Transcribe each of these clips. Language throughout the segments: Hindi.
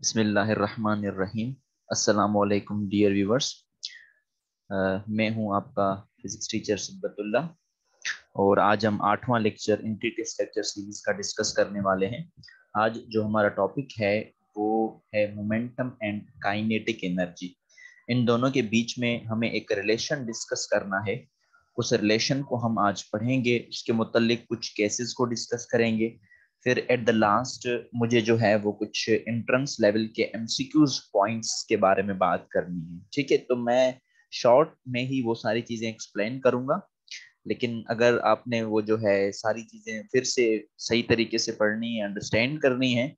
बिस्मिल्लाहिर्रहमानिर्रहीम। अस्सलामु अलैकुम डियर व्यूवर्स। मैं हूं आपका फिजिक्स टीचर सिब्बतुल्ला और आज हम 8वां lecture entry test lecture series का डिस्कस करने वाले हैं। आज जो हमारा टॉपिक है वो है मोमेंटम एंड काइनेटिक एनर्जी। इन दोनों के बीच में हमें एक रिलेशन डिस्कस करना है। उस रिलेशन को हम आज पढ़ेंगे, उसके मुतालिक कुछ केसेस को डिस्कस करेंगे। फिर एट द लास्ट मुझे जो है वो कुछ एंट्रेंस लेवल के एमसीक्यूज पॉइंट्स के बारे में बात करनी है। ठीक है, तो मैं शॉर्ट में ही वो सारी चीजें एक्सप्लेन करूंगा, लेकिन अगर आपने वो जो है सारी चीजें फिर से सही तरीके से पढ़नी है, अंडरस्टैंड करनी है,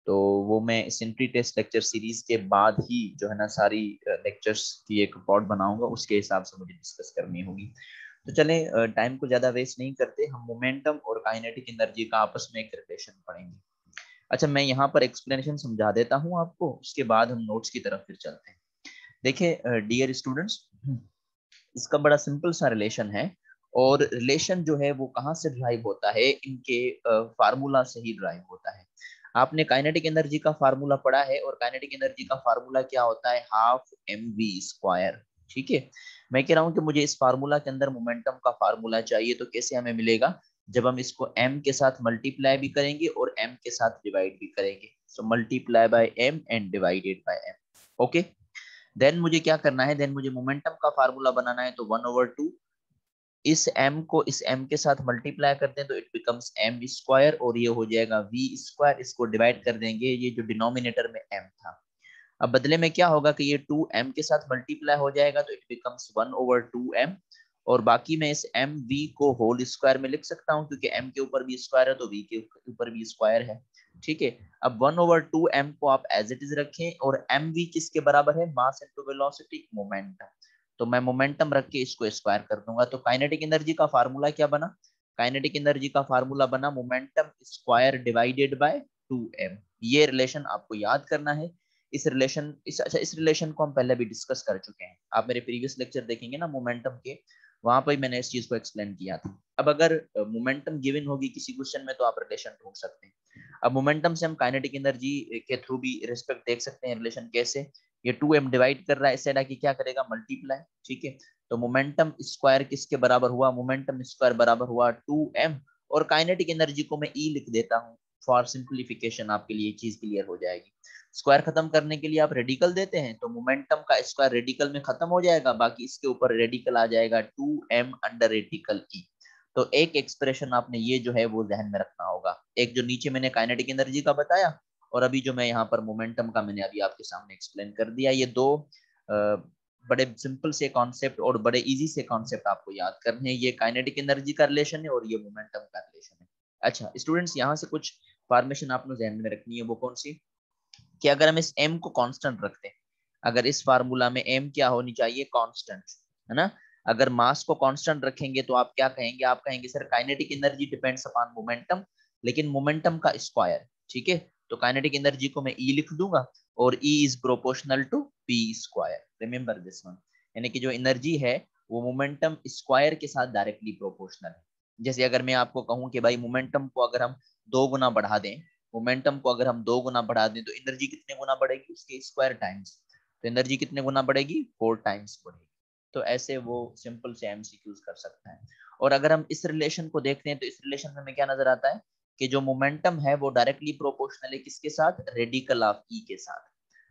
तो वो मैं इस एंट्री टेस्ट लेक्चर सीरीज के बाद ही जो है ना सारी लेक्चर्स की एक रिपोर्ट बनाऊंगा, उसके हिसाब से मुझे डिस्कस करनी होगी। तो चले टाइम को ज्यादा वेस्ट नहीं करते, हम मोमेंटम और काइनेटिक एनर्जी का आपस में एक रिलेशन पढ़ेंगे। अच्छा, मैं यहाँ पर एक्सप्लेनेशन समझा देता हूँ आपको, उसके बाद हम नोट्स की तरफ फिर चलते हैं। देखिए डियर स्टूडेंट्स, इसका बड़ा सिंपल सा रिलेशन है और रिलेशन जो है वो कहाँ से ड्राइव होता है, इनके फार्मूला से ही ड्राइव होता है। आपने काइनेटिक एनर्जी का फार्मूला पढ़ा है और काइनेटिक एनर्जी का फार्मूला क्या होता है? Half M V square. ठीक है, मैं कह रहा हूँ कि मुझे इस फार्मूला के अंदर मोमेंटम का फार्मूला चाहिए, तो कैसे हमें मिलेगा? जब हम इसको m के साथ मल्टीप्लाई भी करेंगे और m के साथ डिवाइड भी करेंगे। So multiply by m and divided by m। Okay, then मुझे क्या करना है? देन मुझे मोमेंटम का फार्मूला बनाना है। तो 1/2 इस m को इस m के साथ मल्टीप्लाई कर दें तो इट बिकम्स m स्क्वायर और ये हो जाएगा v स्क्वायर। इसको डिवाइड कर देंगे, ये जो डिनोमिनेटर में m था, अब बदले में क्या होगा कि ये 2m के साथ मल्टीप्लाई हो जाएगा तो इट बिकम्स 1/2m। और बाकी मैं इस m v को होल स्क्वायर में लिख सकता हूँ, क्योंकि m के ऊपर भी स्क्वायर है तो v के ऊपर भी स्क्वायर है। ठीक है, अब 1/2m को आप एज इट इज रखें और एम वी किसके बराबर है? Mass into velocity, momentum. तो मैं मोमेंटम रख के इसको स्क्वायर कर दूंगा। तो काइनेटिक एनर्जी का फार्मूला क्या बना? काइनेटिक एनर्जी का फार्मूला बना momentum square divided bye 2m। ये रिलेशन आपको याद करना है। इस रिलेशन को हम पहले भी डिस्कस कर चुके हैं। आप मेरे प्रीवियस लेक्चर देखेंगे ना मोमेंटम के, वहां पर मैंने इस चीज को एक्सप्लेन किया था। अब अगर मोमेंटम गिवन होगी किसी क्वेश्चन में तो आप रिलेशन ढूंढ सकते हैं। अब मोमेंटम से हम काइनेटिक एनर्जी के थ्रू भी रिस्पेक्ट देख सकते हैं रिलेशन कैसे। ये 2m डिवाइड कर रहा है, इससे आगे क्या करेगा? मल्टीप्लाई। ठीक है, तो मोमेंटम स्क्वायर किसके बराबर हुआ? मोमेंटम स्क्वायर बराबर हुआ 2m। और काइनेटिक एनर्जी को मैं E लिख देता हूँ फॉर सिंप्लीफिकेशन, आपके लिए चीज क्लियर हो जाएगी। स्क्वायर खत्म करने के लिए आप रेडिकल देते हैं, तो मोमेंटम का स्क्वायर रेडिकल में खत्म हो जाएगा, बाकी इसके ऊपर रेडिकल आ जाएगा 2m अंडर रेडिकल E। तो एक एक्सप्रेशन आपने ये जो है वो ध्यान में रखना होगा। एक जो नीचे मैंने काइनेटिक एनर्जी का बताया और अभी जो मैं यहाँ पर मोमेंटम का मैंने अभी आपके सामने एक्सप्लेन कर दिया, ये दो बड़े सिंपल से कॉन्सेप्ट और बड़े इजी से कॉन्सेप्ट आपको याद करने हैं। ये काइनेटिक एनर्जी का रिलेशन है और ये मोमेंटम का रिलेशन है। अच्छा स्टूडेंट्स, यहाँ से कुछ फॉर्मेशन आपने ध्यान में रखनी है। वो कौन सी? कि अगर हम इस m को कांस्टेंट रखते हैं, अगर इस फार्मूला में m क्या होनी चाहिए? कांस्टेंट, है ना। अगर मास को कांस्टेंट रखेंगे तो आप क्या कहेंगे? आप कहेंगे sir kinetic energy depends upon momentum, लेकिन मोमेंटम का स्क्वायर। ठीक है, तो काइनेटिक एनर्जी को मैं E लिख दूंगा और E is proportional to p square. Remember this one, यानी कि जो एनर्जी है वो मोमेंटम स्क्वायर के साथ डायरेक्टली प्रोपोर्शनल है। जैसे अगर मैं आपको कहूं कि भाई मोमेंटम को अगर हम 2 गुना बढ़ा दें, मोमेंटम को अगर हम 2 गुना बढ़ा दें तो एनर्जी कितने गुना बढ़ेगी? उसके स्क्वायर टाइम्स। तो एनर्जी कितने गुना बढ़ेगी? 4 टाइम्स बढ़ेगी। तो ऐसे वो सिंपल से एमसीक्यूज कर सकता है। और अगर हम इस रिलेशन को देखते हैं तो इस रिलेशन में हमें क्या नजर आता है कि जो मोमेंटम है वो डायरेक्टली प्रोपोर्शनल है किसके साथ? रेडिकल ऑफ ई के साथ,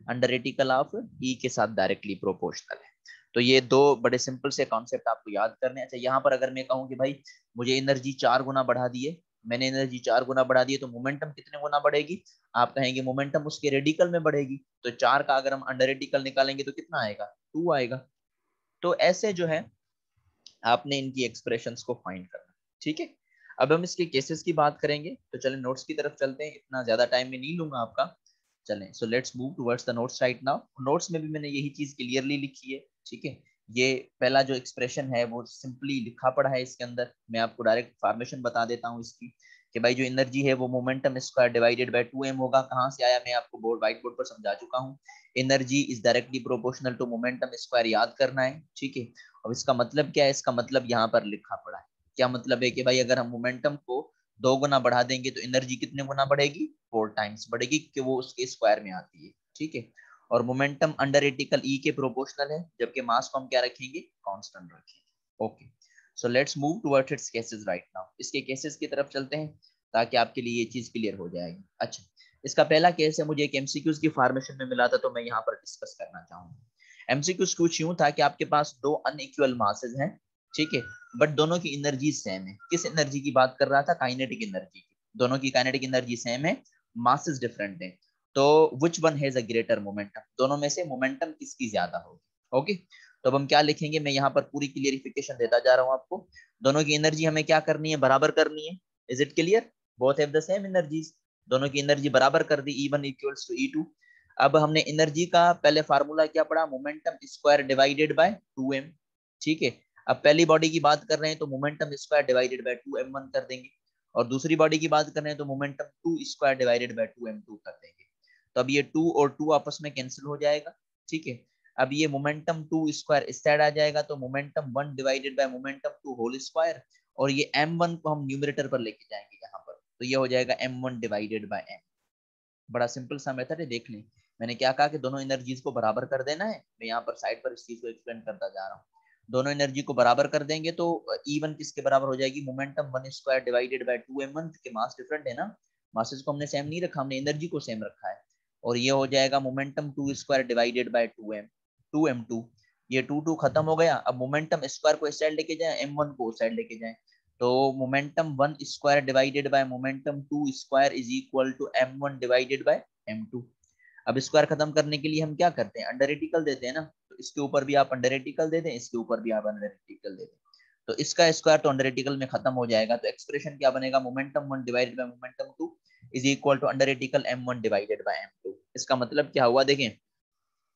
अंडर रेडिकल ऑफ ई के साथ डायरेक्टली प्रोपोर्शनल है। तो ये दो बड़े सिंपल से कॉन्सेप्ट आपको याद करने हैं। अच्छा, यहाँ पर अगर मैं कहूँ कि भाई मुझे एनर्जी 4 गुना बढ़ा दिए, मैंने एनर्जी 4 गुना बढ़ा दी, तो मोमेंटम कितने गुना बढ़ेगी? आप कहेंगे मोमेंटम उसके रेडिकल में बढ़ेगी। तो 4 का अगर हम अंडर रेडिकल निकालेंगे तो कितना आएगा? 2 आएगा। तो ऐसे जो है आपने इनकी एक्सप्रेशंस को फाइंड करना। ठीक है, अब हम इसके केसेस की बात करेंगे। तो चलें नोट्स की तरफ चलते हैं, इतना ज्यादा टाइम में नहीं लूंगा आपका। चलें, so let's move towards the notes right now. Notes में भी मैंने यही चीज क्लियरली लिखी है। ठीक है, ये पहला जो एक्सप्रेशन है वो सिंपली लिखा पड़ा है इसके अंदर। मैं आपको डायरेक्ट फॉर्मेशन बता देता हूँ इसकी कि भाई जो एनर्जी है वो momentum square divided bye 2m होगा। कहाँ से आया? मैं आपको व्हाइट बोर्ड पर समझा चुका हूँ। Energy is directly proportional to momentum square, याद करना है। ठीक है, अब इसका मतलब क्या है? इसका मतलब यहाँ पर लिखा पड़ा है। क्या मतलब है? कि भाई अगर हम मोमेंटम को 2 गुना बढ़ा देंगे तो एनर्जी कितने गुना बढ़ेगी? 4 टाइम्स बढ़ेगी, कि वो उसके स्क्वायर में आती है। ठीक है, और मोमेंटम अंडर रेटिकल ई के प्रोपोर्शनल है, जबकि मास को हम क्या रखेंगे, कांस्टेंट रखेंगे। Okay, so let's move towards it's cases right now. इसके केसेस की तरफ चलते हैं ताकि आपके लिए ये चीज क्लियर हो जाएगी। अच्छा, इसका पहला केस है, मुझे एक एमसीक्यूज की फॉर्मेशन में मिला था, तो मैं यहाँ पर डिस्कस करना चाहूंगा। एमसीक्यूज कुछ यूं था कि आपके पास दो अनइक्वल मासेस हैं, ठीक है, बट दोनों की एनर्जी सेम है। किस एनर्जी की बात कर रहा था, काइनेटिक एनर्जी की। दोनों की काइनेटिक एनर्जी सेम है, मासेस डिफरेंट है, तो which one has a greater momentum, दोनों में से मोमेंटम किसकी ज्यादा होगी। ओके, तो अब हम क्या लिखेंगे, मैं यहाँ पर पूरी क्लियरिफिकेशन देता जा रहा हूँ आपको। दोनों की एनर्जी हमें क्या करनी है, बराबर करनी है। Is it clear, both have the same energies, दोनों की एनर्जी बराबर कर दी, E1 इक्वल्स टू E2। अब हमने एनर्जी का पहले फार्मूला क्या पढ़ा, momentum square divided bye 2m, ठीक है। अब पहली बॉडी की बात कर रहे हैं तो momentum square divided bye 2m1 कर देंगे, और दूसरी बॉडी की बात कर रहे हैं तो momentum 2 square divided bye 2m2 कर देंगे। तो अब ये 2 और 2 आपस में कैंसिल हो जाएगा, ठीक है। अब ये मोमेंटम 2 स्क्वायर इस साइड आ जाएगा, तो momentum 1 divided by momentum 2 whole square, और ये m1 को हम न्यूमरेटर पर लेके जाएंगे यहाँ पर, तो ये हो जाएगा m1 डिवाइडेड बाय m। बड़ा सिंपल सा मेथड है, देख लें। मैंने क्या कहा कि दोनों एनर्जीज को बराबर कर देना है, मैं यहाँ पर साइड पर इस चीज को एक्सप्लेन करता जा रहा हूँ। दोनों एनर्जी को बराबर कर देंगे तो E1 किसके बराबर हो जाएगी, momentum 1 square divided bye 2m1, के मास डिफरेंट है ना, मासेस को हमने सेम नहीं रखा, हमने एनर्जी को सेम रखा है। और ये हो जाएगा momentum 2 square divided bye 2m2। ये 2 खत्म हो गया। अब मोमेंटम स्क्वायर को इस साइड लेके जाए, m1 को उस साइड लेके जाए, तो momentum 1 square divided by momentum 2 square is equal to m1 divided by m2। अब स्क्वायर खत्म करने के लिए हम क्या करते हैं, अंडर रेटिकल देते हैं ना, तो इसके ऊपर भी आप अंडर रेटिकल दे दें, इसके ऊपर भी आप अंडर रेटिकल दे दें, तो इसका स्क्वायर तो अंडर रेटिकल में खत्म हो जाएगा। तो एक्सप्रेशन क्या बनेगा, momentum 1 divided by momentum 2 is equal to under radical m1 divided by m2। इसका मतलब क्या हुआ, देखें,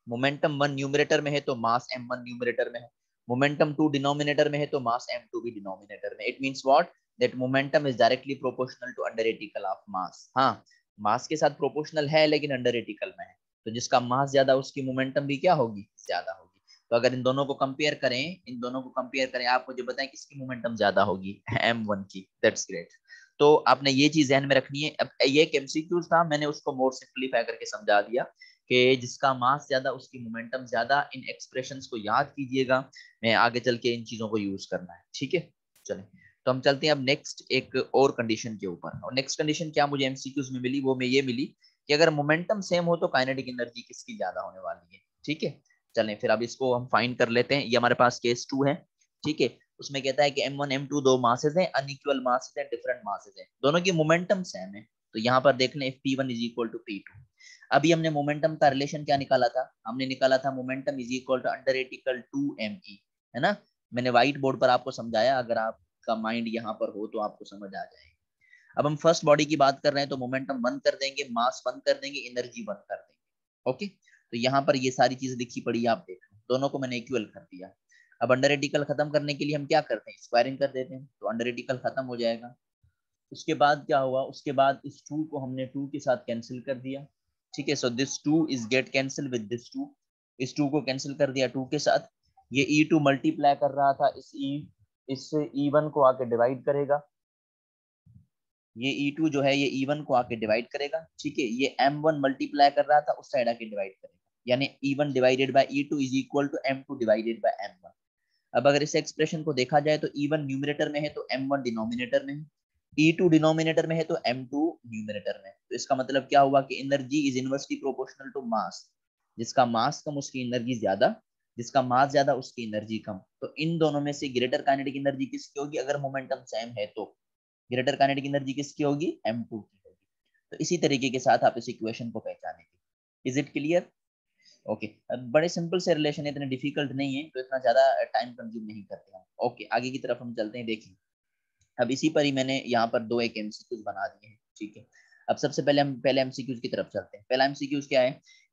मोमेंटम 1 न्यूमरेटर में है तो मास m1 न्यूमरेटर में है, मोमेंटम 2 डिनोमिनेटर में है तो मास m2 भी डिनोमिनेटर में। It means what, that momentum is directly proportional to under radical of mass. हाँ, मास के साथ प्रोपोर्शनल है लेकिन अंडर रेटिकल में है, तो जिसका मास ज्यादा उसकी मोमेंटम भी क्या होगी, ज्यादा होगी। तो अगर इन दोनों को कंपेयर करें, इन दोनों को कंपेयर करें, आप मुझे बताएं किसकी मोमेंटम ज्यादा होगी, m1 की। That's great. तो आपने ये चीज ध्यान में रखनी है। अब ये एक एमसीक्यूज था, मैंने उसको मोर सिंपलीफाई करके समझा दिया कि जिसका मास ज्यादा उसकी मोमेंटम ज्यादा। इन एक्सप्रेशंस को याद कीजिएगा, मैं आगे चल के इन चीजों को यूज करना है, ठीक है। चलें, तो हम चलते हैं अब नेक्स्ट एक और कंडीशन के ऊपर। और नेक्स्ट कंडीशन क्या मुझे एमसीक्यूज में मिली, वो में ये मिली कि अगर मोमेंटम सेम हो तो काइनेटिक एनर्जी किसकी ज्यादा होने वाली है, ठीक है। चलें फिर अब इसको हम फाइंड कर लेते हैं। ये हमारे पास केस 2 है, ठीक है। उसमें कहता है कि m1 m2 दो मासेस हैं, अनइक्वल मासेस हैं, डिफरेंट मासेस हैं, दोनों की मोमेंटम सेम है। तो यहाँ पर देख लें P1 is equal to P2। अभी हमने मोमेंटम का रिलेशन क्या निकाला था, हमने निकाला था momentum is equal to under radical 2me, है ना। मैंने व्हाइट बोर्ड पर आपको समझाया, अगर आपका माइंड यहाँ पर हो तो आपको समझ आ जाएगा। अब हम फर्स्ट बॉडी की बात कर रहे हैं तो मोमेंटम 1 कर देंगे, मास 1 कर देंगे, एनर्जी 1 कर देंगे। ओके, तो यहाँ पर ये सारी चीजें लिखी पड़ी है, आप देख लो, दोनों को मैंने इक्वल कर दिया। अब अंडर रेटिकल खत्म करने के लिए हम क्या करते हैं, स्क्वायरिंग कर देते हैं, तो अंडर रेटिकल खत्म हो जाएगा। उसके बाद क्या हुआ, उसके बाद इस 2 को हमने 2 के साथ कैंसिल कर दिया, ठीक है। So this 2 is get cancel with this 2, इस 2 को कैंसिल कर दिया 2 के साथ। ये E2 मल्टीप्लाई कर रहा था इस E1 को आके डिवाइड करेगा, ये E2 जो है ये E1 को आके डिवाइड करेगा, ठीक है। ये M1 मल्टीप्लाई कर रहा था, उस साइड आके डिवाइड करेगा, यानी E1 divided by E2 is equal to M2 divided by M1। अब अगर इस एक्सप्रेशन को देखा जाए तो E1 न्यूमरेटर में है तो M1 डिनोमिनेटर में है, E2 डिनोमिनेटर में है तो M2 न्यूमरेटर में है। तो इसका मतलब क्या हुआ कि energy is inversely proportional to mass, जिसका मास कम उसकी एनर्जी ज्यादा, जिसका मास ज्यादा उसकी एनर्जी कम। तो इन दोनों में से ग्रेटर काइनेटिक एनर्जी किसकी होगी, अगर मोमेंटम सेम है तो ग्रेटर काइनेटिक एनर्जी किसकी होगी, M2 की होगी। तो इसी तरीके के साथ आप इस इक्वेशन को पहचानेंगे। Is it clear, okay. बड़े सिंपल से रिलेशन है, इतने डिफिकल्ट नहीं है, तो इतना ज्यादा टाइम कंज्यूम नहीं करते हम। ओके, आगे की तरफ हम चलते हैं। देखिए, अब इसी पर ही मैंने यहाँ पर दो एक एमसीक्यूज बना दिए हैं, ठीक है। अब सबसे पहले हम पहले एमसीक्यूज की तरफ चलते हैं। पहला एमसीक्यूज क्या है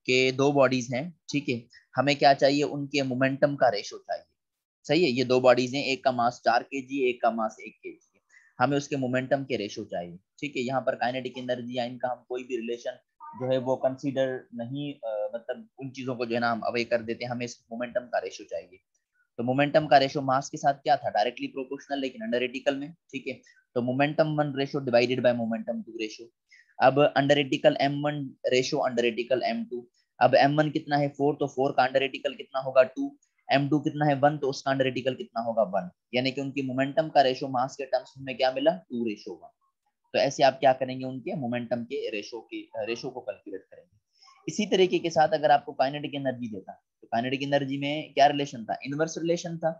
कि दो बॉडीज हैं, ठीक है, हमें क्या चाहिए, उनके मोमेंटम का रेशो चाहिए। सही है, ये दो बॉडीज हैं, एक का मास 4 kg, एक का मास 1 kg है, हमें उसके मोमेंटम के रेशो चाहिए, ठीक है। यहाँ पर काइनेटिक एनर्जी या इनका हम कोई भी रिलेशन जो है वो कंसीडर नहीं, मतलब उन चीजों को जो है ना हम अवे कर देते हैं, हमें इस मोमेंटम का रेशो चाहिए। तो मोमेंटम का रेशो मास के साथ क्या था, डायरेक्टली प्रोपोर्शनल, लेकिन अंडर रेटिकल में, ठीक है। तो momentum 1 ratio divided by momentum 2 ratio. अब under radical M1 ratio under radical M2। अब m1 कितना है 4, तो 4 का अंडर रेडिकल कितना होगा 2, m2 कितना है 1, तो उसका अंडर रेडिकल कितना होगा 1, यानी कि उनकी मोमेंटम का रेशो मास के टर्म्स में क्या मिला 2:1। तो ऐसे आप क्या करेंगे, उनके मोमेंटम के रेशो को कैलकुलेट करेंगे। इसी तरीके के साथ अगर आपको काइनेटिक एनर्जी देता तो काइनेटिक एनर्जी में क्या रिलेशन था, इनवर्स रिलेशन था।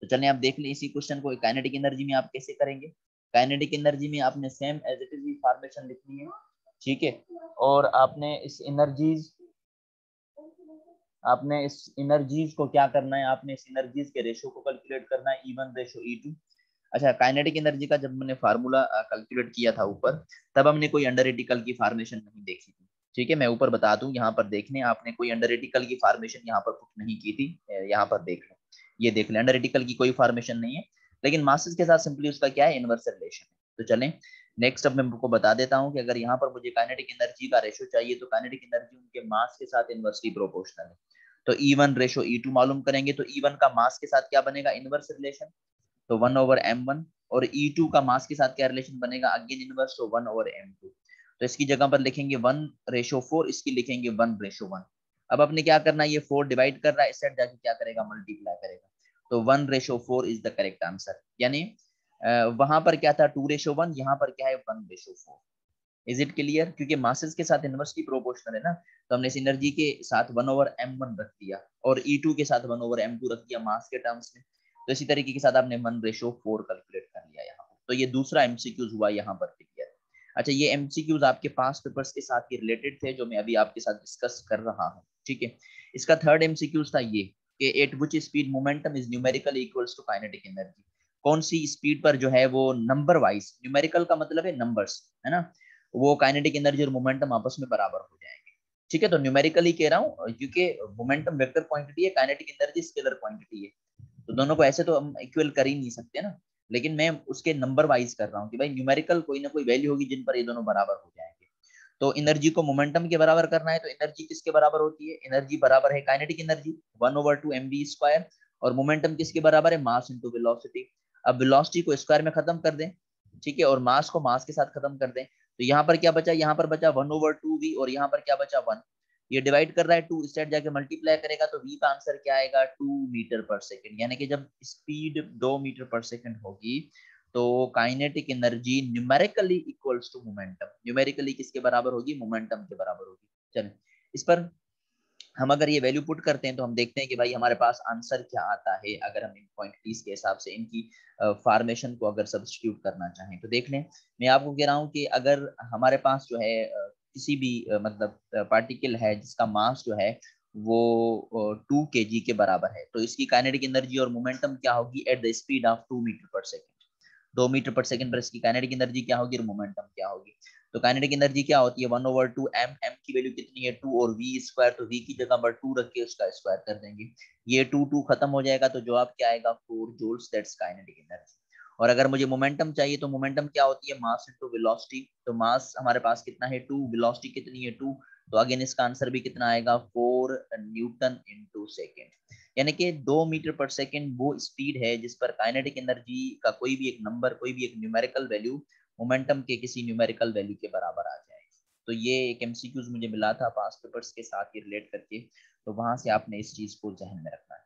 तो चलिए आप देख लें इसी क्वेश्चन को, काइनेटिक एनर्जी में आप कैसे करेंगे। काइनेटिक एनर्जी में आपने same as it is formation लिखनी है, ठीक है, और आपने इस एनर्जीज को क्या करना है, आपने इस एनर्जीज के रेशो को कैलकुलेट करना है, E1 रेशो E2। अच्छा, काइनेटिक एनर्जी का जब मैंने फार्मूला कैलकुलेट किया था ऊपर, तब हमने कोई अंडर रेडिकल की फॉर्मेशन नहीं देखी थी, ठीक है। मैं ऊपर बता दूं, यहाँ पर देखने आपने कोई अंडर रेडिकल की फॉर्मेशन यहाँ पर पुट नहीं की थी, यहाँ पर देख लें, ये देख लें, अंडर रेडिकल की कोई फॉर्मेशन नहीं है, लेकिन मासेस के साथ सिंपली उसका क्या है, इनवर्स रिलेशन है। तो चलें नेक्स्ट, अब मैं आपको बता देता हूँ कि अगर यहाँ पर मुझे काइनेटिक एनर्जी का रेशो चाहिए तो काइनेटिक एनर्जी उनके मास के साथ इनवर्सली प्रोपोर्शनल है। तो E1 रेशो E2 मालूम करेंगे, तो E1 का मास के साथ क्या बनेगा, इनवर्स रिलेशन, तो 1/m1, और E2 का मास के साथ क्या रिलेशन बनेगा, अगेन इनवर्स, तो 1/m2। तो इसकी जगह पर लिखेंगे 1:4, इसकी लिखेंगे 1:1। अब आपने क्या करना है, ये 4 डिवाइड कर रहा है, इस साइड जाके क्या करेगा, मल्टीप्लाई करेगा, तो 1:4 इज द करेक्ट आंसर। यानी वहां पर क्या था 2:1, यहाँ पर क्या है 1:4। इज इट क्लियर, क्योंकि मासेस के साथ इनवर्सली प्रोपोर्शनल है ना, तो हमने इस एनर्जी के साथ 1/m1 रख दिया और E2 के साथ 1/m2 रख दिया मास के टर्म्स में। तो इसी तरीके के साथ आपने 1:4 कैलकुलेट कर लिया यहाँ पर। तो ये दूसरा एमसीक्यूज हुआ यहाँ पर क्लियर। अच्छा, ये एमसीक्यूज आपके पास पेपर्स के साथ ही रिलेटेड थे, जो मैं अभी आपके साथ डिस्कस कर रहा हूँ, ठीक है। इसका थर्ड एमसीक्यूज था ये कि at which speed momentum is numerically equals to kinetic energy. कौन सी स्पीड पर जो है वो नंबर वाइज, न्यूमेरिकल का मतलब है नंबर्स, है ना, वो काइनेटिक एनर्जी और मोमेंटम आपस में बराबर हो जाएंगे, ठीक है। तो न्यूमेरिकली कह रहा हूँ क्योंकि मोमेंटम वेक्टर क्वांटिटी है, काइनेटिक एनर्जी स्केलर क्वांटिटी है, तो दोनों को ऐसे तो हम इक्वल कर ही नहीं सकते ना, लेकिन मैं उसके नंबर वाइज कर रहा हूँ कि भाई न्यूमेरिकल कोई ना कोई वैल्यू होगी जिन पर ये दोनों बराबर हो जाएंगे। तो एनर्जी को मोमेंटम के बराबर करना है, तो एनर्जी किसके बराबर होती है, एनर्जी बराबर है काइनेटिक एनर्जी 1/2mv², और मोमेंटम किसके बराबर है, मास इंटू वेलोसिटी। अब वेलोसिटी को स्क्वायर में खत्म कर दें, ठीक है, और मास को मास के साथ खत्म कर दें, तो यहाँ पर क्या बचा, यहाँ पर बचा 1/2v, और यहाँ पर क्या बचा 1। ये डिवाइड कर रहा है 2, इस साइड जाके मल्टीप्लाई करेगा, तो v का आंसर क्या आएगा 2 मीटर पर सेकंड। यानी कि जब स्पीड 2 मीटर पर सेकंड होगी तो kinetic energy numerically equals to momentum, numerically किसके बराबर होगी, मोमेंटम के बराबर होगी। चलें, इस पर हम अगर ये वैल्यू पुट करते हैं तो हम देखते हैं कि भाई हमारे पास आंसर क्या आता है, अगर हम इन क्वांटिटीज के हिसाब से इनकी फॉर्मेशन को अगर सब्स्टिट्यूट करना चाहें तो देख लें। मैं आपको कह रहा हूँ कि अगर हमारे पास जो है किसी भी मतलब पार्टिकल है जिसका मास जो है वो 2 kg के बराबर है, तो इसकी काइनेटिक एनर्जी और मोमेंटम क्या होगी at the speed of 2 metre per second. 2 metre per second पर इसकी काइनेटिक एनर्जी क्या होगी और मोमेंटम क्या होगी। तो काइनेटिक एनर्जी क्या होती है 1/2m, m की वैल्यू कितनी है 2, और v², तो v की जगह पर 2 रख के उसका स्क्वायर कर देंगे, ये 2 खत्म हो जाएगा, तो जवाब क्या आएगा 4 जूल्स, दैट्स काइनेटिक एनर्जी। और अगर मुझे मोमेंटम चाहिए तो मोमेंटम क्या होती है, मास इनटू वेलोसिटी। तो मास हमारे पास कितना है 2, वेलोसिटी कितनी है 2, तो अगेन इसका आंसर भी कितना आएगा 4 न्यूटन इनटू सेकेंड। यानी कि 2 मीटर पर सेकेंड वो स्पीड है जिस पर काइनेटिक एनर्जी का कोई भी एक नंबर, कोई भी एक न्यूमेरिकल वैल्यू मोमेंटम के किसी न्यूमेरिकल वैल्यू के बराबर आ जाए। तो ये एक एमसीक्यूज मुझे मिला था पास्ट पेपर्स के साथ ही रिलेट करके, तो वहां से आपने इस चीज को ध्यान में रखना है।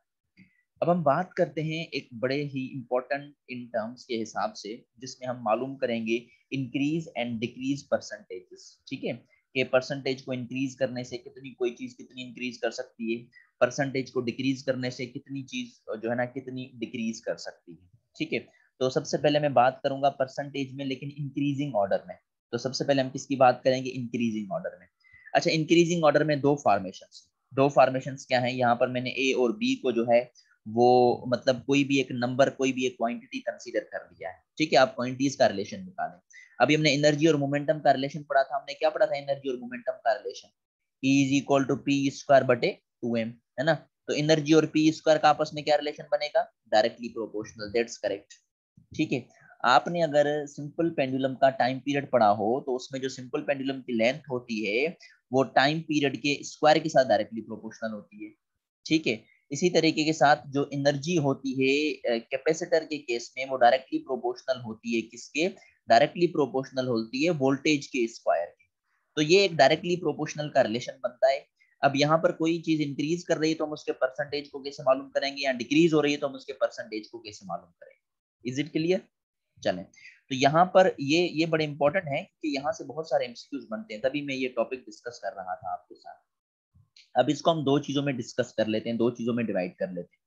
अब हम बात करते हैं एक बड़े ही इंपॉर्टेंट इन टर्म्स के हिसाब से, जिसमें हम मालूम करेंगे इंक्रीज एंड डिक्रीज परसेंटेजेस, ठीक है, कि परसेंटेज को इंक्रीज करने से कितनी कोई चीज कितनी इंक्रीज कर सकती है, परसेंटेज को डिक्रीज करने से कितनी चीज जो है ना कितनी डिक्रीज कर सकती है, ठीक है। तो सबसे पहले मैं बात करूंगा परसेंटेज में, लेकिन इंक्रीजिंग ऑर्डर में। तो सबसे पहले हम किसकी बात करेंगे, इंक्रीजिंग ऑर्डर में। अच्छा, इंक्रीजिंग ऑर्डर में दो फॉर्मेशंस क्या है, यहाँ पर मैंने ए और बी को जो है वो मतलब कोई भी एक नंबर, कोई भी एक क्वांटिटी कंसीडर कर लिया है, ठीक है। आप क्वांटिटीज का रिलेशन निकालें। अभी हमने एनर्जी और मोमेंटम का रिलेशन पढ़ा था, हमने क्या पढ़ा था, एनर्जी और मोमेंटम का relation E is equal to P²/2m, है ना। तो एनर्जी और P² का आपस में क्या रिलेशन बनेगा, डायरेक्टली प्रोपोर्शनल, दैट्स करेक्ट, ठीक है। आपने अगर सिंपल पेंडुलम का टाइम पीरियड पढ़ा हो तो उसमें जो सिंपल पेंडुलम की लेंथ होती है वो टाइम पीरियड के स्क्वायर के साथ डायरेक्टली प्रोपोर्शनल होती है, ठीक है। इसी तरीके के साथ जो एनर्जी होती है कैपेसिटर के केस में वो डायरेक्टली प्रोपोर्शनल होती है, किसके, डायरेक्टली प्रोपोर्शनल होती है वोल्टेज के स्क्वायर के। तो ये एक डायरेक्टली प्रोपोर्शनल का रिलेशन बनता है। अब यहाँ पर कोई चीज इंक्रीज कर रही है तो हम उसके परसेंटेज को कैसे मालूम करेंगे, या डिक्रीज हो रही है तो हम उसके परसेंटेज को कैसे मालूम करेंगे। Is it clear? चलें, तो यहाँ पर ये बड़े इंपॉर्टेंट है कि यहाँ से बहुत सारे एमसीक्यूज बनते हैं, तभी मैं ये टॉपिक डिस्कस कर रहा था आपके साथ। अब इसको हम दो चीजों में डिस्कस कर लेते हैं, दो चीजों में डिवाइड कर लेते हैं।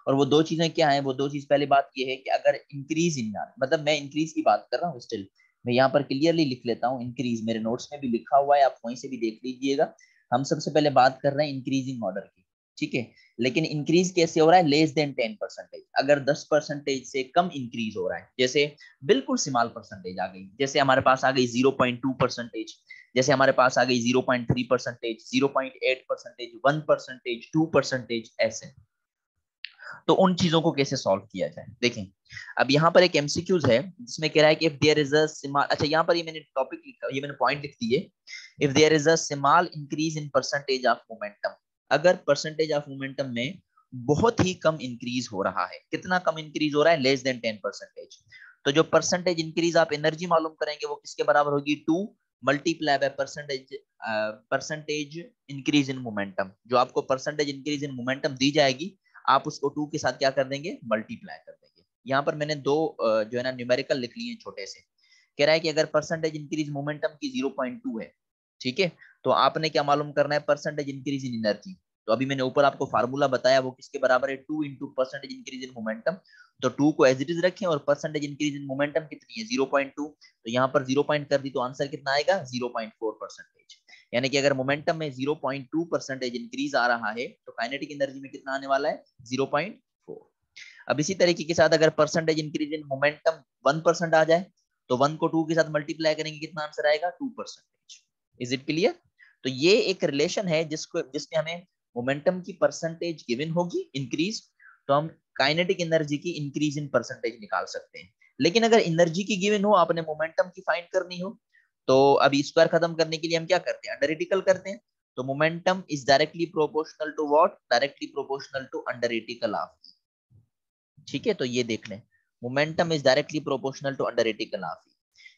और वो दो चीजें क्या है? वो दो चीज, पहली बात ये है कि अगर इंक्रीज इन यार, मतलब मैं इंक्रीज की बात कर रहा हूँ स्टिल, मैं यहाँ पर क्लियरली लिख लेता हूँ इंक्रीज, मेरे नोट्स में भी लिखा हुआ है, आप वहीं से भी देख लीजिएगा। हम सबसे पहले बात कर रहे हैं इंक्रीजिंग ऑर्डर की, ठीक है। लेकिन इंक्रीज कैसे हो रहा है? Less than 10%। अगर 10% से कम इंक्रीज हो रहा है, जैसे बिल्कुल स्मॉल परसेंटेज आ गई, जैसे हमारे पास आ गई 0.2%, जैसे हमारे पास आ गई 0.3%, 0.8%, 1%, 2%, ऐसे। तो उन चीजों को कैसे सॉल्व किया जाए, देखें। अब यहाँ पर एक एमसीक्यूज है जिसमें कह रहा है कि if there is a small, अच्छा यहाँ पर ये मैंने टॉपिक लिखा, ये मैंने पॉइंट लिख दिए, if there is a small increase in percentage of momentum. अगर परसेंटेज ऑफ मोमेंटम में बहुत ही कम इंक्रीज हो रहा है, कितना कम इंक्रीज हो रहा है? Less than 10%। तो जो परसेंटेज इंक्रीज आप एनर्जी मालूम करेंगे वो किसके बराबर होगी? 2 multiply by percentage increase in momentum. जो आपको परसेंटेज इंक्रीज इन मोमेंटम दी जाएगी, आप उसको 2 के साथ क्या कर देंगे? मल्टीप्लाई कर देंगे। यहाँ पर मैंने दो जो है ना न्यूमेरिकल लिख लिए छोटे से। कह रहा है कि अगर परसेंटेज इंक्रीज मोमेंटम की 0.2 है, ठीक है, तो आपने क्या मालूम करना है? Percentage increase in energy. तो अभी मैंने ऊपर आपको फार्मूला बताया, वो किसके बराबर है? 2 into percentage increase in momentum. तो 2 को एज इट इज रखें, और परसेंटेज इंक्रीज इन मोमेंटम कितनी है? 0.2। तो यहाँ पर 0 पॉइंट कर दी तो आंसर कितना आएगा? 0.4%। यानी कि अगर मोमेंटम में 0.2% इंक्रीज आ रहा है तो काइनेटिक एनर्जी में कितना आने वाला है? 0.4। अब इसी तरीके के साथ अगर परसेंटेज इंक्रीज इन मोमेंटम 1% आ जाए, तो 1 को 2 के साथ मल्टीप्लाई करेंगे, कितना आंसर आएगा? 2%। Is it clear? तो ये एक रिलेशन है जिसमें हमें मोमेंटम की परसेंटेज गिवन होगी इंक्रीज, तो हम काइनेटिक एनर्जी की इंक्रीज इन परसेंटेज निकाल सकते हैं। लेकिन अगर एनर्जी की गिवन हो, आपने मोमेंटम की फाइंड करनी हो, तो अभी स्क्वायर खत्म करने के लिए हम क्या करते हैं? अंडर करते हैं। तो momentum is directly proportional to what? Directly proportional to under of. ठीक है, तो ये देख लें, momentum is directly proportional to under of.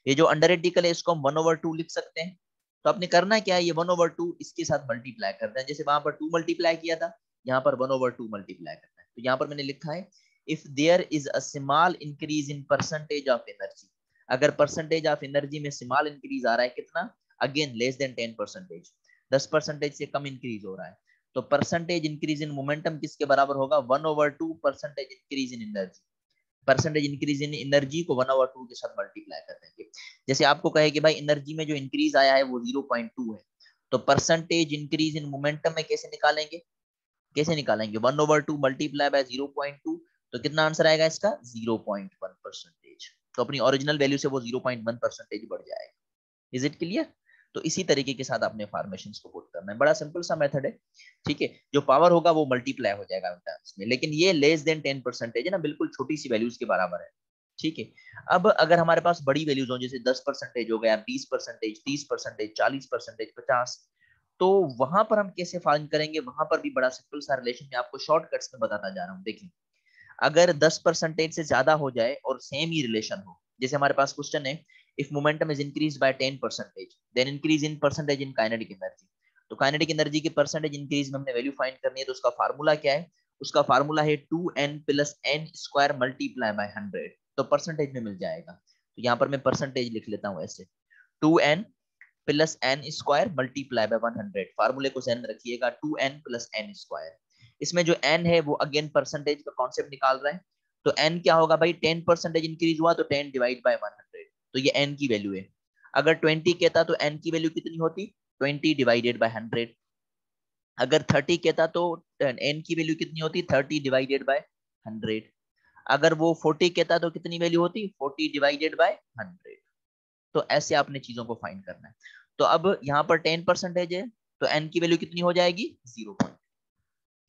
ये जो अंडर है इसको हम 1/2 लिख सकते हैं। तो आपने करना क्या है? ये 1/2 इसके साथ मल्टीप्लाई करते हैं, जैसे वहां पर 2 मल्टीप्लाई किया था, यहाँ पर 1/2 मल्टीप्लाई करना है। तो यहाँ पर मैंने लिखा है if there is a small increase in percentage of energy. अगर परसेंटेज ऑफ एनर्जी में स्मॉल इंक्रीज आ रहा है, कितना? अगेन लेस देन 10%, 10% से कम इंक्रीज हो रहा है, तो परसेंटेज इंक्रीज इन मोमेंटम किसके बराबर होगा? 1/2 percentage increase in energy. Percentage increase in energy को 1/2 के साथ मल्टीप्लाई कर देंगे। जैसे आपको कहे कि भाई एनर्जी में जो इंक्रीज आया है वो 0.2 है, तो परसेंटेज इंक्रीज इन मोमेंटम में कैसे निकालेंगे? 1/2 मल्टीप्लाई बाय 0.2, तो कितना आंसर आएगा इसका? 0.1%। तो अपनी ओरिजिनल वैल्यू से वो 0.1% बढ़ जाएगा। Is it clear? तो इसी तरीके के साथ आपने फॉर्मेशन को पुट करना है, बड़ा सिंपल सा मेथड है। ठीक है, जो पावर होगा वो मल्टीप्लाई हो जाएगा टर्म्स में, लेकिन ये लेस देन 10% है ना, बिल्कुल छोटी सी वैल्यूज के बराबर है। ठीक है, अब अगर हमारे पास बड़ी वैल्यूज हो, जैसे 10% हो गया, 20%, 30%, 40%, 50, तो वहां पर हम कैसे फाइंड करेंगे? वहां पर भी बड़ा सिंपल सा रिलेशन मैं आपको शॉर्टकट्स में बताता जा रहा हूँ। देखिए, अगर 10% से ज्यादा हो जाए और सेम ही रिलेशन हो, जैसे हमारे पास क्वेश्चन है if momentum is increase by 10% then increase in percentage in kinetic energy. तो काइनेटिक एनर्जी की परसेंटेज इंक्रीज में हमने वैल्यू फाइंड करनी है, तो उसका फार्मूला क्या है? उसका फार्मूला है 2n plus n square multiply by 100। तो परसेंटेज में मिल जाएगा, तो यहाँ पर मैं परसेंटेज लिख लेता हूँ ऐसे, 2n plus n square multiply by 100। फार्मूले को ध्यान रखिएगा, 2n प्लस n स्क्वायर। इसमें जो n है वो अगेन परसेंटेज का कॉन्सेप्ट निकाल रहा है, तो n क्या होगा भाई? 10% इंक्रीज हुआ तो 10 डिवाइड बाय 100, तो ये n की वैल्यू है। अगर 20 कहता तो n की वैल्यू कितनी होती? 20 डिवाइडेड बाय 100। अगर 30 कहता तो n की वैल्यू कितनी होती? 30 डिवाइडेड बाय 100। अगर वो 40 कहता तो कितनी वैल्यू होती? 40 डिवाइडेड बाय 100। तो ऐसे आपने चीजों को फाइंड करना है। तो अब यहाँ पर 10% है, तो n की वैल्यू कितनी हो जाएगी? 0।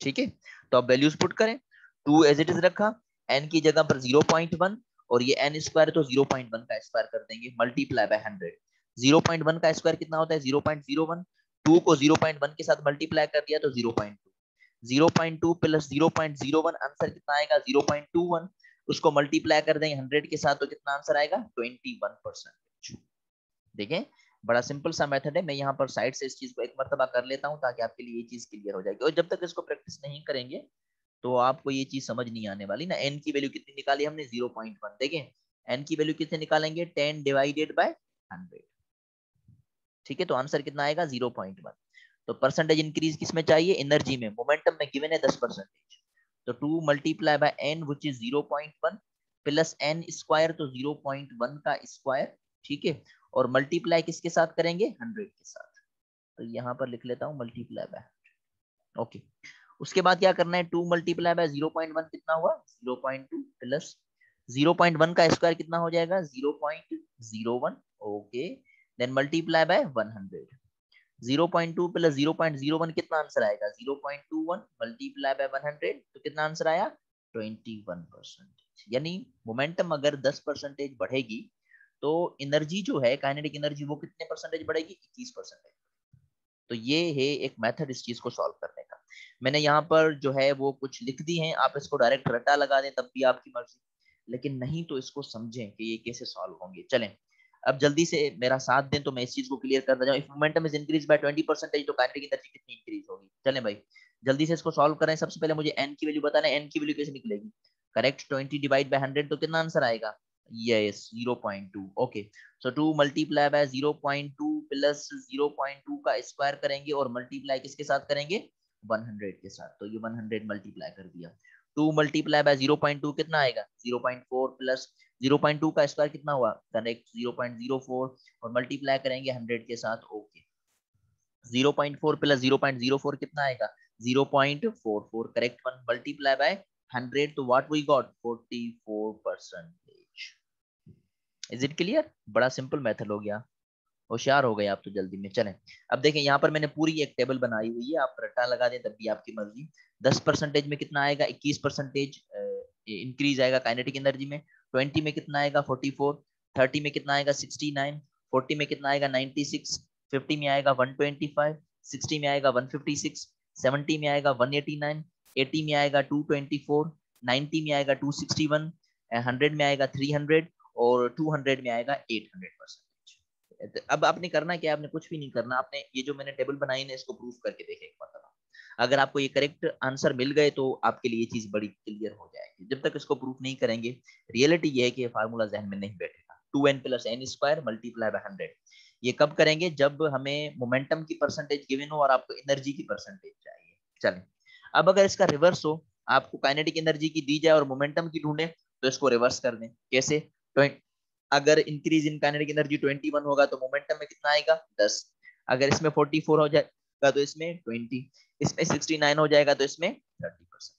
ठीक है, तो अब वैल्यूज पुट करें, 2 एज इट इज रखा, n की जगह पर 0.1, और ये n स्क्वायर तो 0.1 का स्क्वायर कर देंगे मल्टीप्लाई बाय 100। 0.1 का स्क्वायर कितना होता है? 0.01। 2 को 0.1 के साथ मल्टीप्लाई कर दिया तो 0.2। 0.2 प्लस 0.01, आंसर कितना आएगा? 0.21। उसको मल्टीप्लाई कर देंगे 100 के साथ तो कितना आंसर आएगा? 21%। देखें, बड़ा सिंपल सा मेथड है। मैं यहाँ पर साइड से इस चीज को एक मरतबा कर लेता हूँ ताकि आपके लिए ये चीज क्लियर हो जाएगी, और जब तक इसको प्रैक्टिस नहीं करेंगे तो आपको ये चीज समझ नहीं आने वाली ना। एन की वैल्यू कितनी निकाली हमने? 0.1। देखें एन की वैल्यू कितने निकालेंगे? 10 डिवाइडेड बाय 100। ठीक है, तो आंसर कितना आएगा? 0.1। तो परसेंटेज इंक्रीज किस में चाहिए? एनर्जी में। मोमेंटम में गिवन है 10%। तो 2 multiply by n which is 0.1 plus n square, तो 0.1 का स्क्वायर। ठीक है, और मल्टीप्लाई किसके साथ करेंगे? 100 के साथ। तो यहाँ पर लिख लेता हूँ मल्टीप्लाई बाय। ओके, उसके बाद क्या करना है? 2 मल्टीप्लाई बाय 0.1 कितना हुआ? 0.2 प्लस 0.1 का स्क्वायर कितना हो जाएगा? 0.01। Okay, then multiply by 100। 0.2 plus 0.01 कितना आंसर आएगा? 0.21 मल्टीप्लाई बाय 100, तो कितना आंसर आया? 21%। यानी मोमेंटम अगर 10% बढ़ेगी तो एनर्जी जो है, काइनेटिक एनर्जी, वो कितने परसेंटेज बढ़ेगी? 21%। तो ये है एक मेथड इस चीज को सॉल्व करने का। मैंने यहाँ पर जो है वो कुछ लिख दी है, आप इसको डायरेक्ट रटा लगा दें तब भी आपकी मर्जी, लेकिन नहीं तो इसको समझें कि ये कैसे सॉल्व होंगे। चलें अब जल्दी से मेरा साथ दें तो मैं इस चीज को क्लियर करता जाऊं। If momentum is increase bye 20%, तो काइनेटिक एनर्जी कितनी इंक्रीज होगी? चलें भाई जल्दी से इसको सॉल्व करें। सबसे पहले मुझे एन की वैल्यू बताना है, एन की वैल्यू कैसे निकलेगी? करेक्ट, 20 डिवाइड बाय 100, तो कितना आंसर आएगा? यस 0.2। ओके, सो 2 मल्टीप्लाई बाय 0.2 प्लस 0.2 का स्क्वायर करेंगे और मल्टीप्लाई किसके साथ करेंगे? 100 के साथ। तो ये 100 मल्टीप्लाई कर दिया। 2 मल्टीप्लाई बाय 0.2 कितना आएगा? 0.4 प्लस 0.2 का स्क्वायर कितना हुआ? करेक्ट 0.04, और मल्टीप्लाई करेंगे 100 के साथ। ओके, 0.4 प्लस 0.04 कितना आएगा? 0.44। करेक्ट वन, मल्टीप्लाई बाय 100, तो what we got? 44%। Is it clear? बड़ा सिंपल मेथड हो गया, होशियार हो गए आप तो जल्दी में। चलें अब देखें, यहाँ पर मैंने पूरी एक टेबल बनाई हुई है, आप रट्टा लगा दें तब भी आपकी मर्जी। 10% में कितना आएगा? 21% इंक्रीज आएगा काइनेटिक एनर्जी में। 20 में कितना आएगा? 44। 30 में कितना आएगा? 69। 40 में कितना आएगा? 96। 50 में आएगा 125। 60 में आएगा 156। 70 में आएगा 189। 80 में आएगा 224। 90 में आएगा 261। 100 में आएगा 300, और 200 में आएगा 800%। अब आपने करना क्या? आपने कुछ भी नहीं करना, आपने ये जो मैंने टेबल बनाई ना इसको प्रूफ करके देखे एक मतलब। अगर आपको ये करेक्ट आंसर मिल गए तो आपके लिए ये चीज बड़ी क्लियर हो जाएगी। जब तक इसको प्रूफ नहीं करेंगे, रियलिटी ये है कि फार्मूला जहन में नहीं बैठेगा। 2n plus n square multiply by 100। ये कब करेंगे? जब हमें मोमेंटम की परसेंटेज गिवन हो और आपको एनर्जी की परसेंटेज चाहिए। चलें अब अगर इसका रिवर्स हो, आपको काइनेटिक एनर्जी की दी जाए और मोमेंटम की ढूंढे, तो इसको रिवर्स कर दें। कैसे? अगर इंक्रीज इन काइनेटिक एनर्जी 21 होगा तो मोमेंटम में कितना आएगा? 10। अगर इसमें 44 हो जाएगा तो इसमें 20। इसमें 69 हो जाएगा तो इसमें 30%।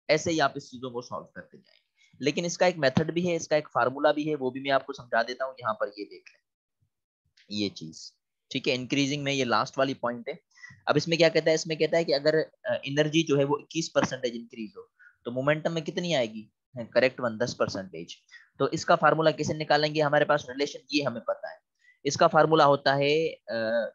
ऐसे ही आप इस चीजों को सॉल्व करते जाएंगे। लेकिन इसका एक मेथड भी है, इसका एक फार्मूला भी है, वो भी मैं आपको समझा देता हूँ। यहाँ पर ये देख लें ये चीज। ठीक है, इंक्रीजिंग में ये लास्ट वाली पॉइंट है। अब इसमें क्या कहता है? इसमें कहता है कि अगर एनर्जी जो है वो 21% इंक्रीज हो तो मोमेंटम में कितनी आएगी? Correct one, 10%। तो इसका फार्मूला कैसे निकालेंगे? हमारे पास रिलेशन ये हमें पता है। इसका फार्मूला होता है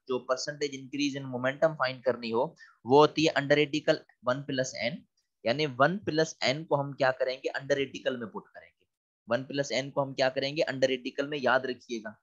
जो percentage increase in momentum find करनी हो, वो होती है अंडर रेडिकल 1 प्लस एन। यानी 1 प्लस एन को हम क्या करेंगे? अंडर रेडिकल में पुट करेंगे। 1 प्लस एन को हम क्या करेंगे? अंडर रेडिकल में। याद रखिएगा,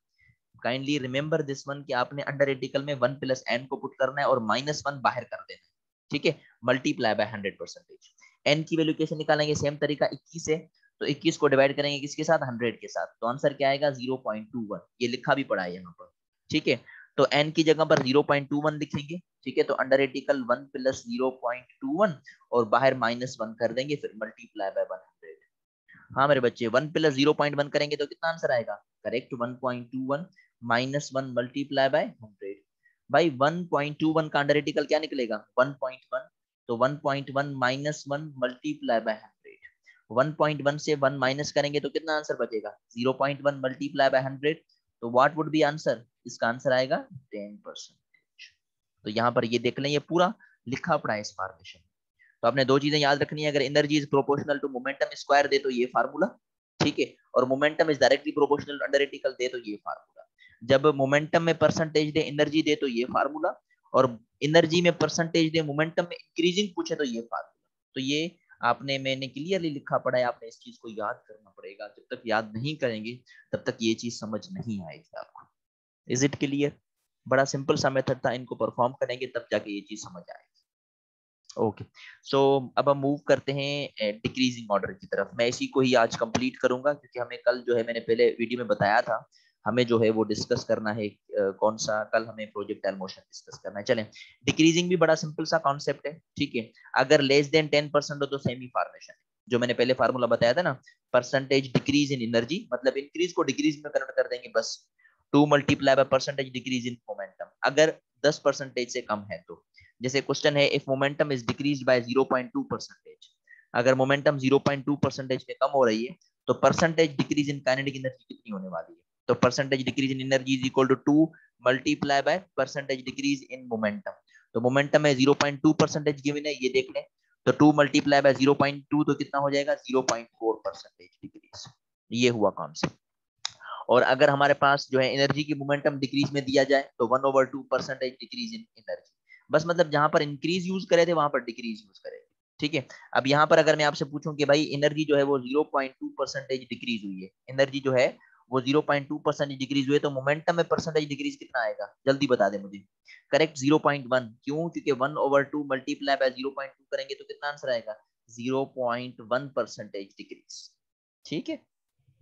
काइंडली रिमेंबर दिस वन, कि आपने अंडर रेडिकल में 1 प्लस एन को पुट करना है और -1 बाहर कर देना है। ठीक है, मल्टीप्लाई बाय 100%। एन की वैल्यू कैसे निकालेंगे? सेम तरीका 21 है, तो 21 को डिवाइड करेंगे किसके साथ? 100 के साथ। तो आंसर क्या आएगा? 0.21। ये लिखा भी पड़ा है यहाँ पर। ठीक है, तो एन की जगह पर 0.21 लिखेंगे। ठीक है, तो अंडर रेडिकल 1 प्लस 0.21 और बाहर -1 कर देंगे, फिर मल्टीप्लाई बाय 100। हाँ मेरे बच्चे, 1 प्लस 0.1 करेंगे तो कितना आंसर आएगा? Correct 1.21 -1 multiply by 100। भाई 1.21 का अंडर रेडिकल क्या निकलेगा? 1.1। तो 1.1 -1 मल्टीप्लाई बाय 100। 1.1 से 1 माइनस करेंगे तो कितना आंसर बचेगा? 0.1 मल्टीप्लाई बाय 100। तो व्हाट वुड बी आंसर? इसका आंसर आएगा 10%। तो यहाँ पर ये देख लें, ये पूरा लिखा पड़ा है इस फॉर्मेशन। तो आपने दो चीजें याद रखनी है, अगर energy is proportional to momentum square दे तो ये फार्मूला। ठीक है, और momentum is directly proportional under radical दे तो ये फार्मूला। जब मोमेंटम में परसेंटेज दे, एनर्जी दे तो ये फार्मूला, और एनर्जी में परसेंटेज दे, मोमेंटम में इंक्रीजिंग पूछे तो ये फार्मूला। तो ये आपने, मैंने क्लियरली लिखा पड़ा है, आपने इस चीज को याद करना पड़ेगा। जब तक याद नहीं करेंगे तब तक ये चीज समझ नहीं आएगी आपको। Is it clear? बड़ा सिंपल सा मेथड था, इनको परफॉर्म करेंगे तब जाके ये चीज समझ आएगी। ओके, सो अब हम मूव करते हैं डिक्रीजिंग ऑर्डर की तरफ। मैं इसी को ही आज कंप्लीट करूंगा, क्योंकि हमें कल जो है, मैंने पहले वीडियो में बताया था, हमें जो है वो डिस्कस करना है कौन सा, कल हमें प्रोजेक्टाइल मोशन डिस्कस करना है। चलें, डिक्रीजिंग भी बड़ा सिंपल सा कॉन्सेप्ट है, ठीक है। अगर लेस देन 10% हो तो सेमी फॉर्मेशन है, जो मैंने पहले फार्मूला बताया था ना, परसेंटेज डिक्रीज इन एनर्जी, मतलब इंक्रीज को डिक्रीज में कन्वर्ट कर देंगे बस, 2 multiply by percentage decrease in momentum. अगर 10% से कम है तो, जैसे क्वेश्चन है, if momentum is decreased bye 0.2%, अगर मोमेंटम 0.2% में कम हो रही है तो percentage decrease in kinetic energy कितनी होने वाली है? तो percentage decrease in energy is equal to 2 multiply by percentage decrease in momentum. तो मोमेंटम है 0.2% गिवन है, ये देख लें, तो 2 मल्टीप्लाई बाय 0.2 तो कितना हो जाएगा? 0.4% डिक्रीज। ये हुआ कॉन्सेप्ट। और अगर हमारे पास जो है एनर्जी की मोमेंटम डिक्रीज में दिया जाए तो 1/2% डिक्रीज इन एनर्जी, बस मतलब जहां पर इंक्रीज यूज करे थे वहां पर डिक्रीज यूज करे, ठीक है। अब यहाँ पर अगर मैं आपसे पूछूं कि भाई एनर्जी जो है वो 0.2% डिक्रीज हुई है, एनर्जी जो है वो 0.2% डिक्रीज हुई है, तो मोमेंटम में परसेंटेज डिक्रीज कितना आएगा? जल्दी बता दे मुझे। करेक्ट, 0.1। क्यों? क्योंकि 1/2 मल्टीप्लाई बाय 0.2 करेंगे तो कितना आंसर आएगा? 0.1% डिक्रीज, ठीक है।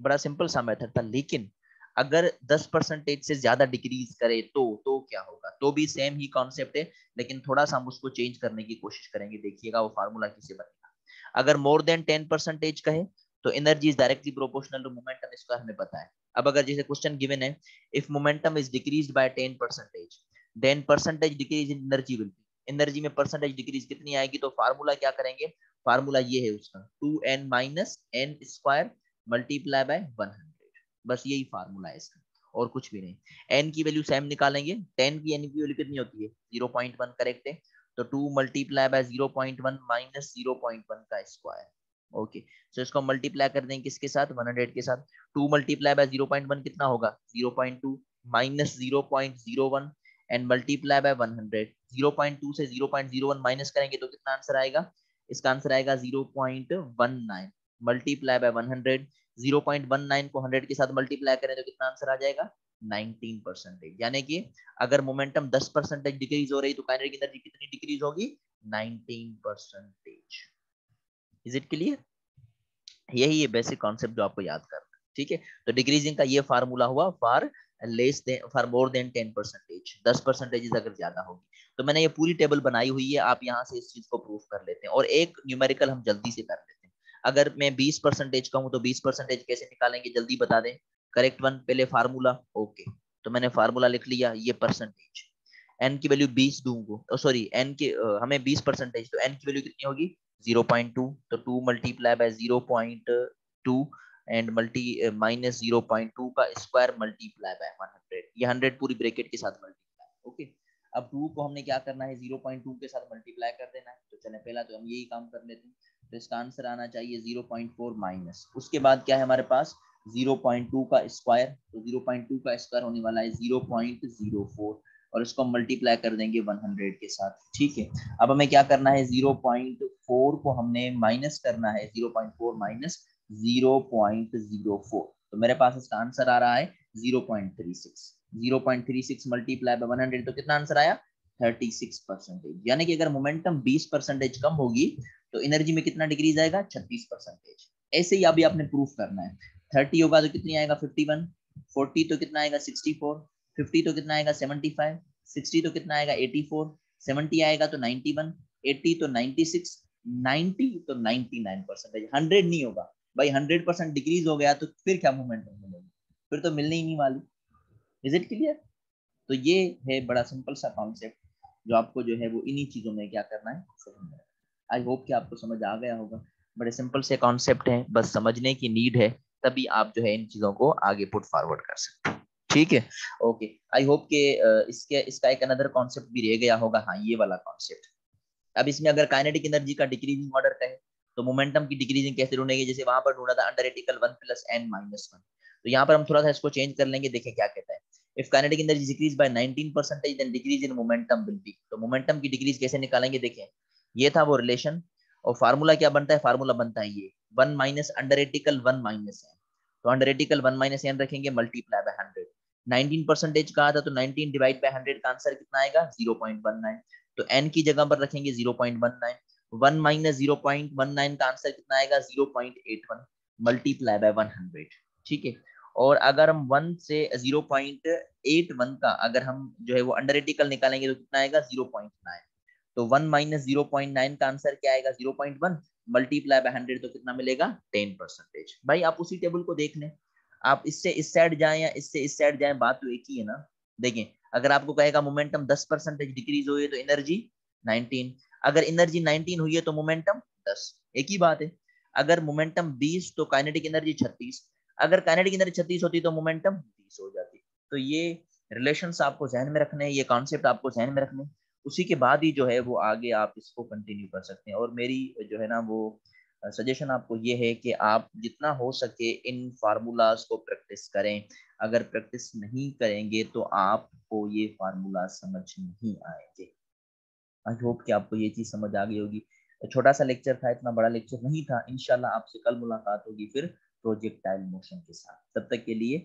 बड़ा सिंपल सा मेथड था, लेकिन अगर 10% से ज्यादा डिक्रीज करे तो क्या होगा? तो भी सेम ही कॉन्सेप्ट है, लेकिन थोड़ा सा हम उसको चेंज करने की कोशिश करेंगे। देखिएगा वो फार्मूला कैसे बनेगा। अगर मोर देन 10% कहे तो energy is directly proportional to momentum, इसका हमें पता है। अब अगर जैसे क्वेश्चन गिवन है, if momentum is decreased by 10%, then percentage decrease in energy will be, energy में परसेंटेज डिक्रीज कितनी आएगी? तो फार्मूला क्या करेंगे? फार्मूला ये है उसका, 2n minus n square multiply by 100, बस यही फार्मूला है इसका, और कुछ भी नहीं। n की वैल्यू सेम निकालेंगे, 10 की n की वैल्यू कितनी होती है? 0.1, करेक्ट है। तो 2 मल्टीप्लाई बाय 0.1 माइनस 0.1 का स्क्वायर। ओके, सो इसको मल्टीप्लाई कर देंगे किसके साथ? 100 के साथ। 2 मल्टीप्लाई बाय 0.1 कितना होगा? 0.2 माइनस 0.01 एंड मल्टीप्लाई बाय 100। 0.2 से 0.01 माइनस करेंगे तो कितना आंसर आएगा? इसका आंसर आएगा 0.19 मल्टीप्लाई बाय 100। 0.19 को 100 के साथ मल्टीप्लाई करें तो कितना आंसर आ जाएगा? 19%। यानी कि अगर मोमेंटम 10% डिक्रीज हो रही तो काइनेटिक एनर्जी कितनी डिक्रीज होगी? 19%। Is it clear? यही है बेसिक कॉन्सेप्ट जो आपको याद करना है, ठीक है। तो डिक्रीजिंग का ये फार्मूला हुआ for less than, for more than 10%, 10% अगर ज्यादा होगी। तो मैंने ये पूरी टेबल बनाई हुई है, आप यहाँ से इस चीज को प्रूफ कर लेते हैं। और एक न्यूमेरिकल हम जल्दी से कर लेते हैं। अगर मैं 20% कहूँ तो 20% कैसे निकालेंगे? जल्दी बता दें। करेक्ट वन, पहले फार्मूला। ओके, तो मैंने फार्मूला लिख लिया, ये परसेंटेज, एन की वैल्यू 20 दूंगा, सॉरी एन की हमें 20%, तो एन की वैल्यू कितनी होगी? 0.2, तो 2 multiply bye 0.2 and multi minus 0.2 का स्क्वायर मल्टीप्लाई बाय 100, ये 100 पूरी ब्रैकेट के साथ मल्टीप्लाई। ओके, अब 2 को हमने क्या करना है? 0.2 के साथ मल्टीप्लाई कर देना है। तो चलें पहला तो हम यही काम कर लेते हैं। तो इसका आंसर आना चाहिए 0.4 माइनस, उसके बाद क्या है हमारे पास? 0.2 का स्क्वायर, तो 0.2 का स्क्वायर होने वाला है 0.04, और इसको मल्टीप्लाई कर देंगे 100 के साथ, ठीक है। अब हमें क्या करना है? 0.4 को हमने माइनस करना है, 0.4 माइनस 0.04, तो मेरे पास इसका आंसर आ रहा है 0.36। 0.36 मल्टीप्लाई बाय 100 तो कितना आंसर आया? 36%। यानी कि अगर मोमेंटम 20% कम होगी तो एनर्जी में कितना डिक्रीज आएगा? 36%। ऐसे ही अभी आपने प्रूफ करना है। 30 होगा तो कितनी आएगा? 51। 40 तो कितना आएगा? 64। 50 तो कितना आएगा? 75। 60 तो कितना आएगा? 84। 70 आएगा तो 91। 80 तो 96। 90 तो 99%। 100 नहीं होगा भाई, 100% डिक्रीज हो गया तो फिर क्या मोमेंटम मिलेगी? फिर तो मिलने ही नहीं वाली। Is it clear? तो ये है बड़ा सिंपल सा कॉन्सेप्ट, जो आपको जो है वो इन्हीं चीजों में क्या करना है? समझना है। आई होप कि आपको समझ आ गया होगा। बड़े सिंपल से कॉन्सेप्ट हैं, बस समझने की नीड है, तभी आप जो है इन चीजों को आगे पुट फॉरवर्ड कर सकते हैं, ठीक है। ओके, आई होप के इसके इसका एक अनदर कॉन्सेप्ट भी रह गया होगा, हाँ ये वाला कॉन्सेप्ट। अब इसमें अगर काइनेटिक एनर्जी का डिक्रीजिंग ऑर्डर कहे तो मोमेंटम की डिक्रीजिंग कैसे ढूंढेंगे? जैसे वहां पर ढूंढा था अंडर एटिकल 1 प्लस n माइनस 1, तो यहाँ पर हम थोड़ा सा इसको चेंज कर लेंगे, देखें क्या कहता है। If kinetic energy decrease by 19% then decrease in momentum will be, तो मोमेंटम की डिक्रीज कैसे निकालेंगे? देखें, ये था वो रिलेशन, और फार्मूला क्या बनता है? फार्मूला बनता है ये 1 माइनस अंडर एटिकल 1 माइनस n, तो अंडर एटिकल 1 माइनस n रखेंगे मल्टीप्लाई बाय 100। 19% कहा था, तो 19 डिवाइड बाय 100 का आंसर कितना आएगा 0.19। तो n की जगह पर रखेंगे 0.19, 1 माइनस 0.19 का आंसर कितना आएगा 0.81 मल्टीप्लाई बाय 100। ठीक है, और अगर हम 1 से 0.81 का अगर हम जो है वो अंडर रेडिकल निकालेंगे तो कितना आएगा 0.9। तो 1 माइनस 0.9 का आंसर क्या आएगा 0.1 मल्टीप्लाई बाय 100, तो कितना मिलेगा 10%। भाई आप उसी टेबल को देख लें, आप इससे इस साइड जाएं या इससे इस साइड जाएं, बात तो एक ही है ना। देखें, अगर आपको कहेगा मोमेंटम 10% डिक्रीज हुई है तो एनर्जी 19, अगर एनर्जी 19 हुई है तो मोमेंटम 10, एक ही बात है। अगर मोमेंटम 20 तो काइनेटिक एनर्जी 36, अगर काइनेटिक एनर्जी 36 होती तो मोमेंटम 20 हो जाती। तो ये रिलेशंस आपको जहन में रखने हैं, ये कॉन्सेप्ट आपको जहन में रखने हैं, उसी के बाद ही जो है वो आगे आप इसको कंटिन्यू कर सकते हैं। और मेरी जो है ना वो सजेशन आपको ये है कि आप जितना हो सके इन फार्मूलाज को प्रैक्टिस करें। अगर प्रैक्टिस नहीं करेंगे तो आपको ये फार्मूला समझ नहीं आएंगे। आई होप कि आपको ये चीज समझ आ गई होगी। छोटा सा लेक्चर था, इतना बड़ा लेक्चर नहीं था। इंशाल्लाह आपसे कल मुलाकात होगी फिर प्रोजेक्टाइल मोशन के साथ। तब तक के लिए